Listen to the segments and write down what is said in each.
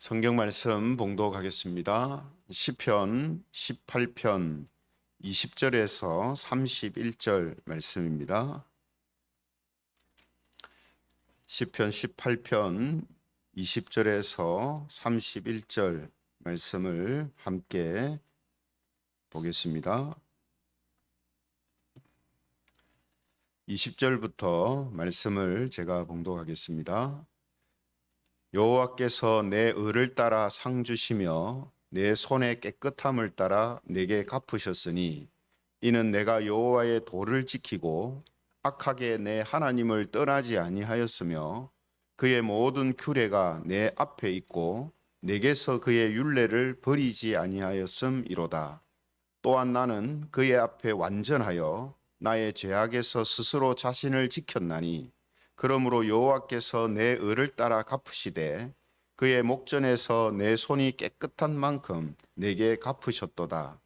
성경 말씀 봉독하겠습니다. 시편 18편 20절에서 31절 말씀입니다. 시편 18편 20절에서 31절 말씀을 함께 보겠습니다. 20절부터 말씀을 제가 봉독하겠습니다. 여호와께서 내 의를 따라 상 주시며 내 손의 깨끗함을 따라 내게 갚으셨으니 이는 내가 여호와의 도를 지키고 악하게 내 하나님을 떠나지 아니하였으며 그의 모든 규례가 내 앞에 있고 내게서 그의 율례를 버리지 아니하였음이로다. 또한 나는 그의 앞에 완전하여 나의 죄악에서 스스로 자신을 지켰나니 그러므로 여호와께서 내 의를 따라 갚으시되 그의 목전에서 내 손이 깨끗한 만큼 내게 갚으셨도다.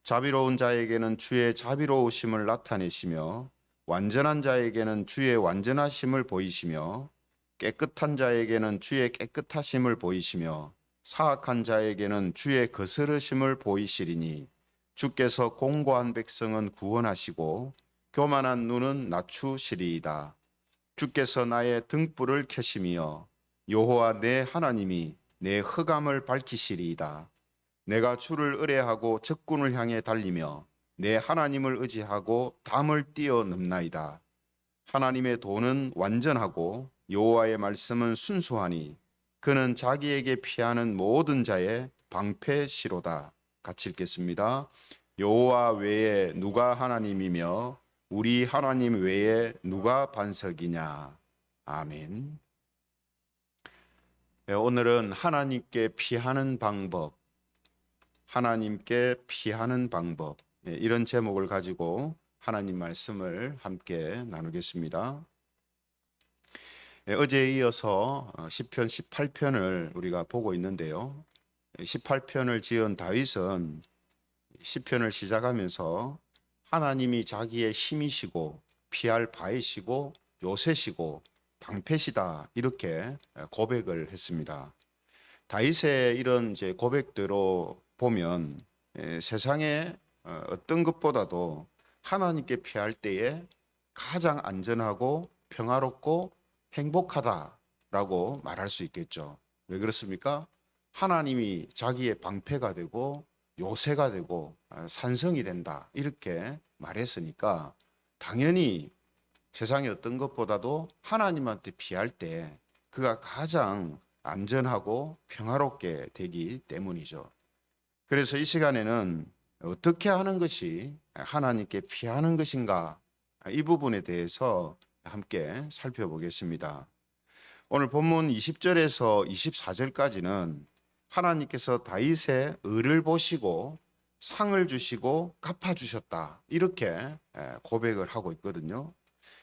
자비로운 자에게는 주의 자비로우심을 나타내시며 완전한 자에게는 주의 완전하심을 보이시며 깨끗한 자에게는 주의 깨끗하심을 보이시며 사악한 자에게는 주의 거스르심을 보이시리니 주께서 공고한 백성은 구원하시고 교만한 눈은 낮추시리이다. 주께서 나의 등불을 켜시며 여호와 내 하나님이 내 흑암을 밝히시리이다. 내가 주를 의뢰하고 적군을 향해 달리며 내 하나님을 의지하고 담을 뛰어넘나이다. 하나님의 도는 완전하고 여호와의 말씀은 순수하니 그는 자기에게 피하는 모든 자의 방패시로다. 같이 읽겠습니다. 여호와 외에 누가 하나님이며 우리 하나님 외에 누가 반석이냐. 아멘. 오늘은 하나님께 피하는 방법, 하나님께 피하는 방법, 이런 제목을 가지고 하나님 말씀을 함께 나누겠습니다. 어제에 이어서 시편 18편을 우리가 보고 있는데요. 18편을 지은 다윗은 시편을 시작하면서 하나님이 자기의 힘이시고 피할 바이시고 요새시고 방패시다 이렇게 고백을 했습니다. 다윗의 이런 이제 고백대로 보면 세상에 어떤 것보다도 하나님께 피할 때에 가장 안전하고 평화롭고 행복하다라고 말할 수 있겠죠. 왜 그렇습니까? 하나님이 자기의 방패가 되고 요새가 되고 산성이 된다 이렇게 말했으니까 당연히 세상의 어떤 것보다도 하나님한테 피할 때 그가 가장 안전하고 평화롭게 되기 때문이죠. 그래서 이 시간에는 어떻게 하는 것이 하나님께 피하는 것인가 이 부분에 대해서 함께 살펴보겠습니다. 오늘 본문 20절에서 24절까지는 하나님께서 다윗의 의를 보시고 상을 주시고 갚아주셨다 이렇게 고백을 하고 있거든요.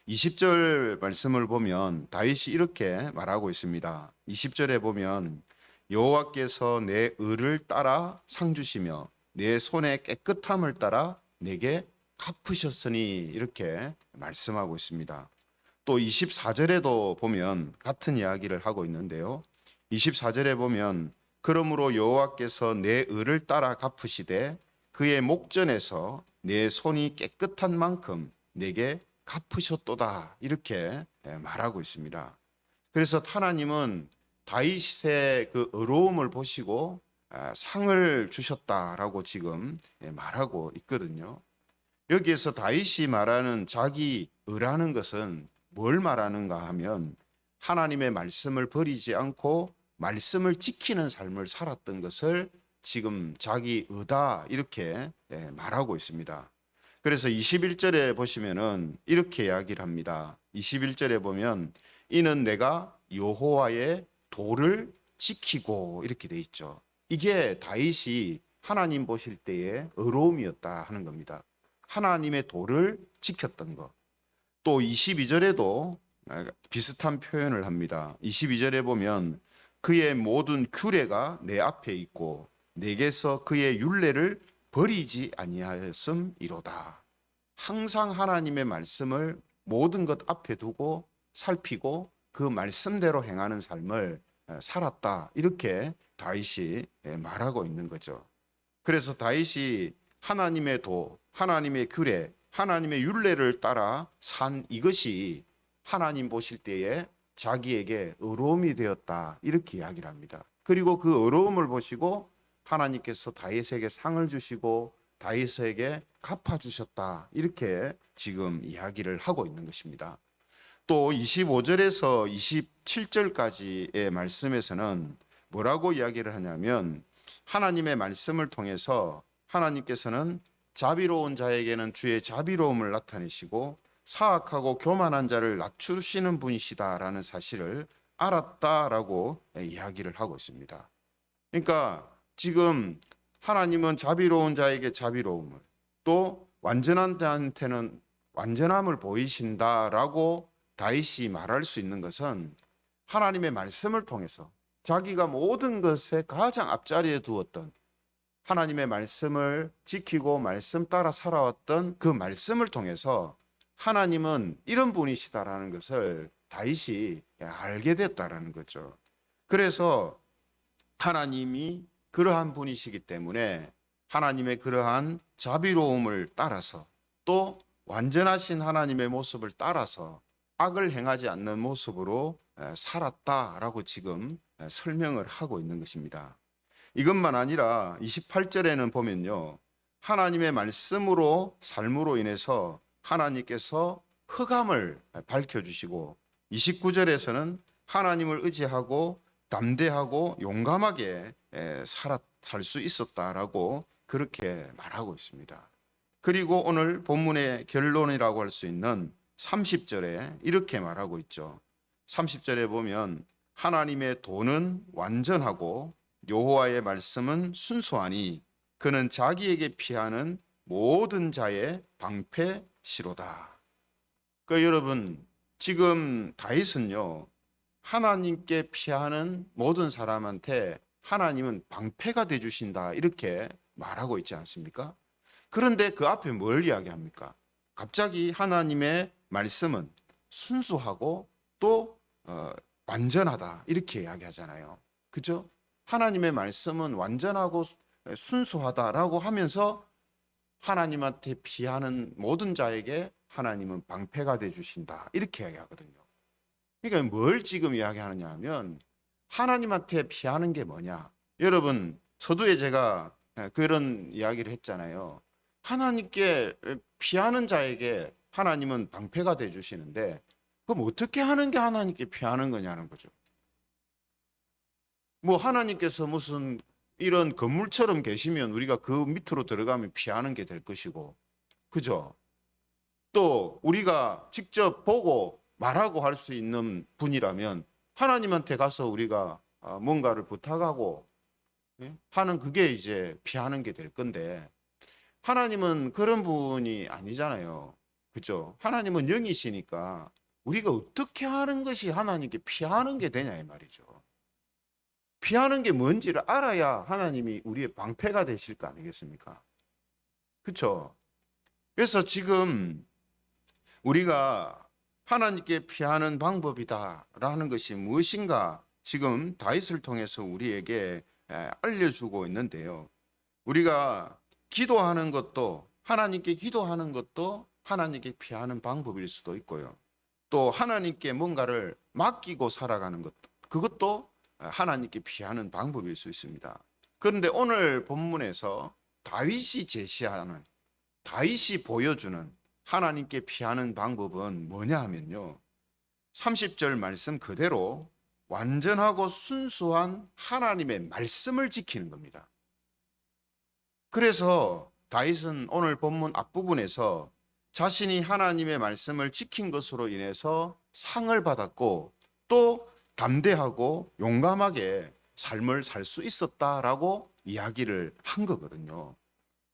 20절 말씀을 보면 다윗이 이렇게 말하고 있습니다. 20절에 보면 여호와께서 내 의를 따라 상 주시며 내 손의 깨끗함을 따라 내게 갚으셨으니 이렇게 말씀하고 있습니다. 또 24절에도 보면 같은 이야기를 하고 있는데요. 24절에 보면 그러므로 여호와께서 내 의를 따라 갚으시되 그의 목전에서 내 손이 깨끗한 만큼 내게 갚으셨도다 이렇게 말하고 있습니다. 그래서 하나님은 다윗의 그 의로움을 보시고 상을 주셨다라고 지금 말하고 있거든요. 여기에서 다윗이 말하는 자기 의라는 것은 뭘 말하는가 하면 하나님의 말씀을 버리지 않고 말씀을 지키는 삶을 살았던 것을 지금 자기 의다 이렇게 말하고 있습니다. 그래서 21절에 보시면은 이렇게 이야기를 합니다. 21절에 보면 이는 내가 여호와의 도를 지키고 이렇게 돼 있죠. 이게 다윗이 하나님 보실 때의 의로움이었다 하는 겁니다. 하나님의 도를 지켰던 것. 또 22절에도 비슷한 표현을 합니다. 22절에 보면 그의 모든 규례가 내 앞에 있고 내게서 그의 율례를 버리지 아니하였음이로다. 항상 하나님의 말씀을 모든 것 앞에 두고 살피고 그 말씀대로 행하는 삶을 살았다. 이렇게 다윗이 말하고 있는 거죠. 그래서 다윗이 하나님의 도, 하나님의 규례, 하나님의 율례를 따라 산 이것이 하나님 보실 때에 자기에게 의로움이 되었다. 이렇게 이야기를 합니다. 그리고 그 의로움을 보시고 하나님께서 다윗에게 상을 주시고 다윗에게 갚아주셨다. 이렇게 지금 이야기를 하고 있는 것입니다. 또 25절에서 27절까지의 말씀에서는 뭐라고 이야기를 하냐면 하나님의 말씀을 통해서 하나님께서는 자비로운 자에게는 주의 자비로움을 나타내시고 사악하고 교만한 자를 낮추시는 분이시다라는 사실을 알았다라고 이야기를 하고 있습니다. 그러니까 지금 하나님은 자비로운 자에게 자비로움을 또 완전한 자한테는 완전함을 보이신다라고 다윗이 말할 수 있는 것은 하나님의 말씀을 통해서 자기가 모든 것에 가장 앞자리에 두었던 하나님의 말씀을 지키고 말씀 따라 살아왔던 그 말씀을 통해서 하나님은 이런 분이시다라는 것을 다윗이 알게 됐다라는 거죠. 그래서 하나님이 그러한 분이시기 때문에 하나님의 그러한 자비로움을 따라서 또 완전하신 하나님의 모습을 따라서 악을 행하지 않는 모습으로 살았다라고 지금 설명을 하고 있는 것입니다. 이것만 아니라 28절에는 보면요. 하나님의 말씀으로 삶으로 인해서 하나님께서 흑암을 밝혀주시고 29절에서는 하나님을 의지하고 담대하고 용감하게 살 수 있었다라고 그렇게 말하고 있습니다. 그리고 오늘 본문의 결론이라고 할 수 있는 30절에 이렇게 말하고 있죠. 30절에 보면 하나님의 도는 완전하고 여호와의 말씀은 순수하니 그는 자기에게 피하는 모든 자의 방패시로다. 그러니까 여러분 지금 다윗은요. 하나님께 피하는 모든 사람한테 하나님은 방패가 되주신다 이렇게 말하고 있지 않습니까? 그런데 그 앞에 뭘 이야기합니까? 갑자기 하나님의 말씀은 순수하고 또 완전하다 이렇게 이야기하잖아요. 그죠? 하나님의 말씀은 완전하고 순수하다라고 하면서 하나님한테 피하는 모든 자에게 하나님은 방패가 되주신다 이렇게 이야기하거든요. 그러니까 뭘 지금 이야기하느냐 하면 하나님한테 피하는 게 뭐냐? 여러분 서두에 제가 그런 이야기를 했잖아요. 하나님께 피하는 자에게 하나님은 방패가 되주시는데 그럼 어떻게 하는 게 하나님께 피하는 거냐는 거죠. 뭐 하나님께서 무슨 이런 건물처럼 계시면 우리가 그 밑으로 들어가면 피하는 게 될 것이고 그죠? 또 우리가 직접 보고 말하고 할 수 있는 분이라면 하나님한테 가서 우리가 뭔가를 부탁하고 하는 그게 이제 피하는 게 될 건데 하나님은 그런 분이 아니잖아요. 그죠? 하나님은 영이시니까 우리가 어떻게 하는 것이 하나님께 피하는 게 되냐 이 말이죠. 피하는 게 뭔지를 알아야 하나님이 우리의 방패가 되실 거 아니겠습니까? 그렇죠? 그래서 지금 우리가 하나님께 피하는 방법이다라는 것이 무엇인가 지금 다윗을 통해서 우리에게 알려주고 있는데요. 우리가 기도하는 것도 하나님께 기도하는 것도 하나님께 피하는 방법일 수도 있고요. 또 하나님께 뭔가를 맡기고 살아가는 것 그것도 하나님께 피하는 방법일 수 있습니다. 그런데 오늘 본문에서 다윗이 제시하는 다윗이 보여주는 하나님께 피하는 방법은 뭐냐 하면요. 30절 말씀 그대로 완전하고 순수한 하나님의 말씀을 지키는 겁니다. 그래서 다윗은 오늘 본문 앞부분에서 자신이 하나님의 말씀을 지킨 것으로 인해서 상을 받았고 또 담대하고 용감하게 삶을 살 수 있었다라고 이야기를 한 거거든요.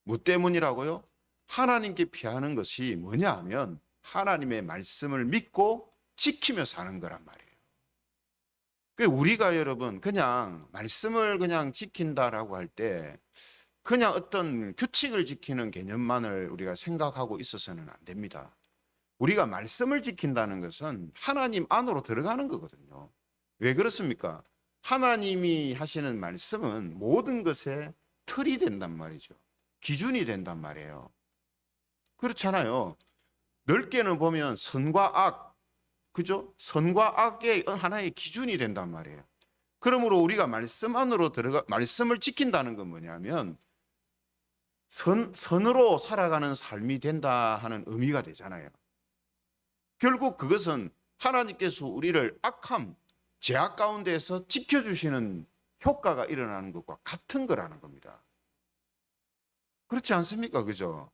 뭐 때문이라고요? 하나님께 피하는 것이 뭐냐 하면 하나님의 말씀을 믿고 지키며 사는 거란 말이에요. 우리가 여러분 그냥 말씀을 그냥 지킨다라고 할 때 그냥 어떤 규칙을 지키는 개념만을 우리가 생각하고 있어서는 안 됩니다. 우리가 말씀을 지킨다는 것은 하나님 안으로 들어가는 거거든요. 왜 그렇습니까? 하나님이 하시는 말씀은 모든 것의 틀이 된단 말이죠. 기준이 된단 말이에요. 그렇잖아요. 넓게는 보면 선과 악, 그죠? 선과 악의 하나의 기준이 된단 말이에요. 그러므로 우리가 말씀 안으로 말씀을 지킨다는 건 뭐냐면 선으로 살아가는 삶이 된다 하는 의미가 되잖아요. 결국 그것은 하나님께서 우리를 악함, 죄악 가운데에서 지켜주시는 효과가 일어나는 것과 같은 거라는 겁니다. 그렇지 않습니까? 그죠?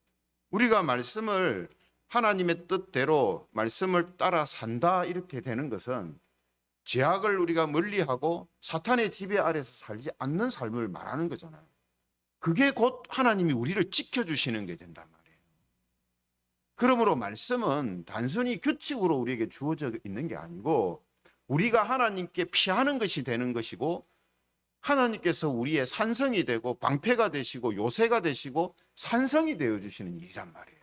우리가 말씀을 하나님의 뜻대로 말씀을 따라 산다 이렇게 되는 것은 죄악을 우리가 멀리하고 사탄의 지배 아래서 살지 않는 삶을 말하는 거잖아요. 그게 곧 하나님이 우리를 지켜주시는 게 된단 말이에요. 그러므로 말씀은 단순히 규칙으로 우리에게 주어져 있는 게 아니고 우리가 하나님께 피하는 것이 되는 것이고 하나님께서 우리의 산성이 되고 방패가 되시고 요새가 되시고 산성이 되어주시는 일이란 말이에요.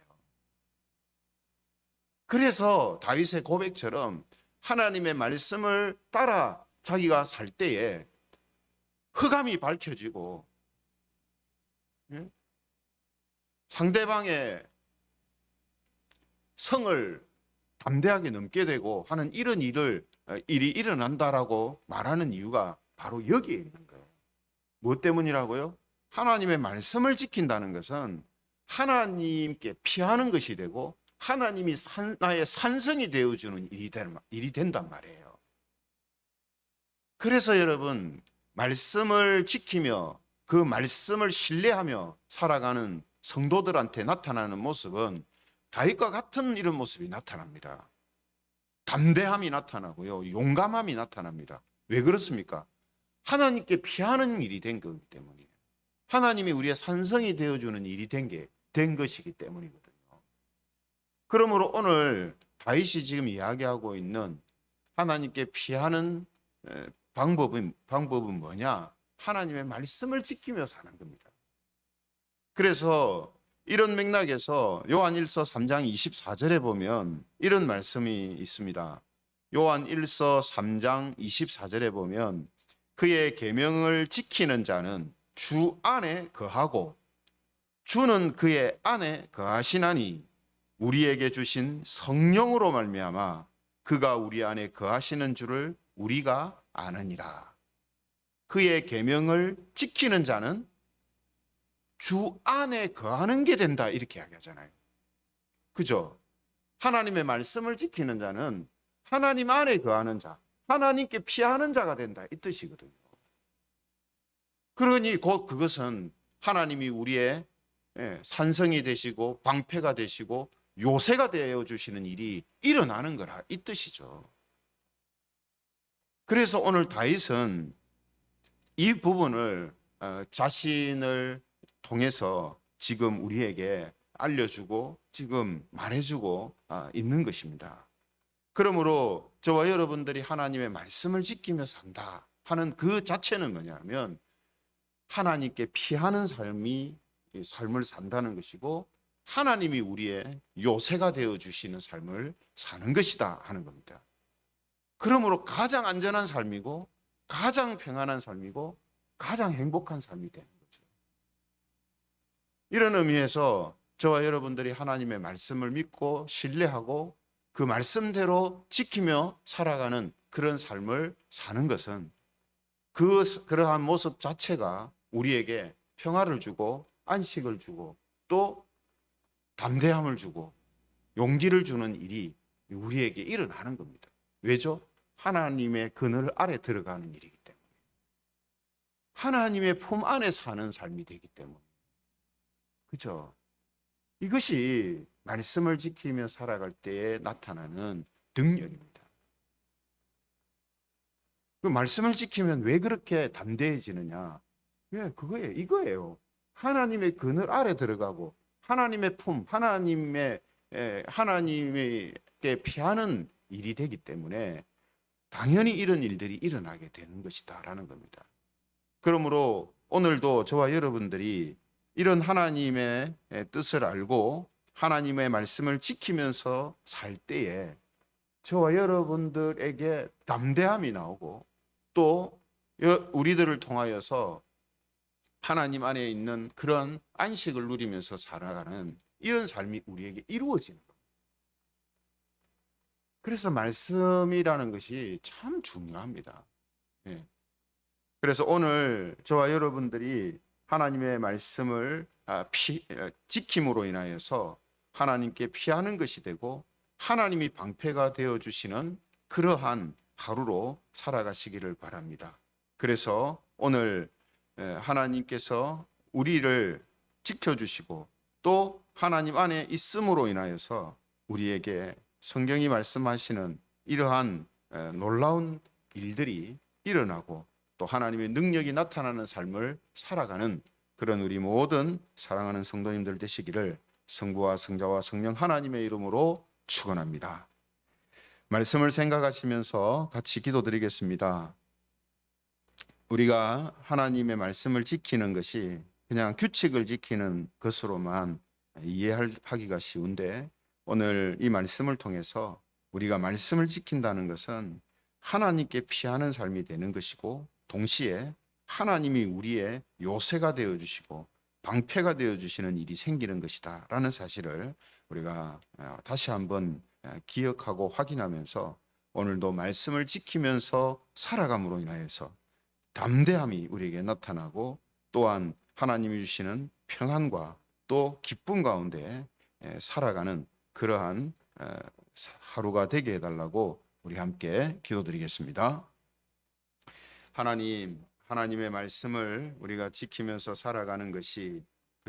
그래서 다윗의 고백처럼 하나님의 말씀을 따라 자기가 살 때에 흑암이 밝혀지고 상대방의 성을 담대하게 넘게 되고 하는 이런 일이 일어난다라고 말하는 이유가 바로 여기에 있는 거예요. 무엇 때문이라고요? 하나님의 말씀을 지킨다는 것은 하나님께 피하는 것이 되고 하나님이 나의 산성이 되어주는 일이 된단 말이에요. 그래서 여러분 말씀을 지키며 그 말씀을 신뢰하며 살아가는 성도들한테 나타나는 모습은 다윗과 같은 이런 모습이 나타납니다. 담대함이 나타나고요. 용감함이 나타납니다. 왜 그렇습니까? 하나님께 피하는 일이 된 거기 때문이에요. 하나님이 우리의 산성이 되어주는 일이 된 것이기 때문이거든요. 그러므로 오늘 다윗이 지금 이야기하고 있는 하나님께 피하는 방법은 뭐냐? 하나님의 말씀을 지키며 사는 겁니다. 그래서 이런 맥락에서 요한일서 3장 24절에 보면 이런 말씀이 있습니다. 요한일서 3장 24절에 보면 그의 계명을 지키는 자는 주 안에 거하고 주는 그의 안에 거하시나니 우리에게 주신 성령으로 말미암아 그가 우리 안에 거하시는 줄을 우리가 아느니라. 그의 계명을 지키는 자는 주 안에 거하는 게 된다 이렇게 이야기하잖아요. 그죠? 하나님의 말씀을 지키는 자는 하나님 안에 거하는 자, 하나님께 피하는 자가 된다 이 뜻이거든요. 그러니 곧 그것은 하나님이 우리의 산성이 되시고 방패가 되시고 요새가 되어주시는 일이 일어나는 거라 이 뜻이죠. 그래서 오늘 다윗은 이 부분을 자신을 통해서 지금 우리에게 알려주고 지금 말해주고 있는 것입니다. 그러므로 저와 여러분들이 하나님의 말씀을 지키며 산다 하는 그 자체는 뭐냐면 하나님께 피하는 삶을 산다는 것이고 하나님이 우리의 요새가 되어주시는 삶을 사는 것이다 하는 겁니다. 그러므로 가장 안전한 삶이고 가장 평안한 삶이고 가장 행복한 삶이 되는 거죠. 이런 의미에서 저와 여러분들이 하나님의 말씀을 믿고 신뢰하고 그 말씀대로 지키며 살아가는 그런 삶을 사는 것은 그러한 모습 자체가 우리에게 평화를 주고 안식을 주고 또 담대함을 주고 용기를 주는 일이 우리에게 일어나는 겁니다. 왜죠? 하나님의 그늘 아래 들어가는 일이기 때문에 하나님의 품 안에 사는 삶이 되기 때문에 그렇죠? 이것이 말씀을 지키며 살아갈 때에 나타나는 능력입니다. 그 말씀을 지키면 왜 그렇게 담대해지느냐? 왜 그거예요. 이거예요. 하나님의 그늘 아래 들어가고 하나님의 품, 하나님에게 피하는 일이 되기 때문에 당연히 이런 일들이 일어나게 되는 것이다라는 겁니다. 그러므로 오늘도 저와 여러분들이 이런 하나님의 뜻을 알고 하나님의 말씀을 지키면서 살 때에 저와 여러분들에게 담대함이 나오고 또 우리들을 통하여서 하나님 안에 있는 그런 안식을 누리면서 살아가는 이런 삶이 우리에게 이루어지는 거예요. 그래서 말씀이라는 것이 참 중요합니다. 예. 그래서 오늘 저와 여러분들이 하나님의 말씀을 지킴으로 인하여서 하나님께 피하는 것이 되고 하나님이 방패가 되어 주시는 그러한 하루로 살아가시기를 바랍니다. 그래서 오늘 하나님께서 우리를 지켜주시고 또 하나님 안에 있음으로 인하여서 우리에게 성경이 말씀하시는 이러한 놀라운 일들이 일어나고 또 하나님의 능력이 나타나는 삶을 살아가는 그런 우리 모든 사랑하는 성도님들 되시기를 성부와 성자와 성령 하나님의 이름으로 축원합니다. 말씀을 생각하시면서 같이 기도드리겠습니다. 우리가 하나님의 말씀을 지키는 것이 그냥 규칙을 지키는 것으로만 이해하기가 쉬운데 오늘 이 말씀을 통해서 우리가 말씀을 지킨다는 것은 하나님께 피하는 삶이 되는 것이고 동시에 하나님이 우리의 요새가 되어주시고 방패가 되어주시는 일이 생기는 것이다 라는 사실을 우리가 다시 한번 기억하고 확인하면서 오늘도 말씀을 지키면서 살아감으로 인하여서 담대함이 우리에게 나타나고 또한 하나님이 주시는 평안과 또 기쁨 가운데 살아가는 그러한 하루가 되게 해달라고 우리 함께 기도드리겠습니다. 하나님, 하나님의 말씀을 우리가 지키면서 살아가는 것이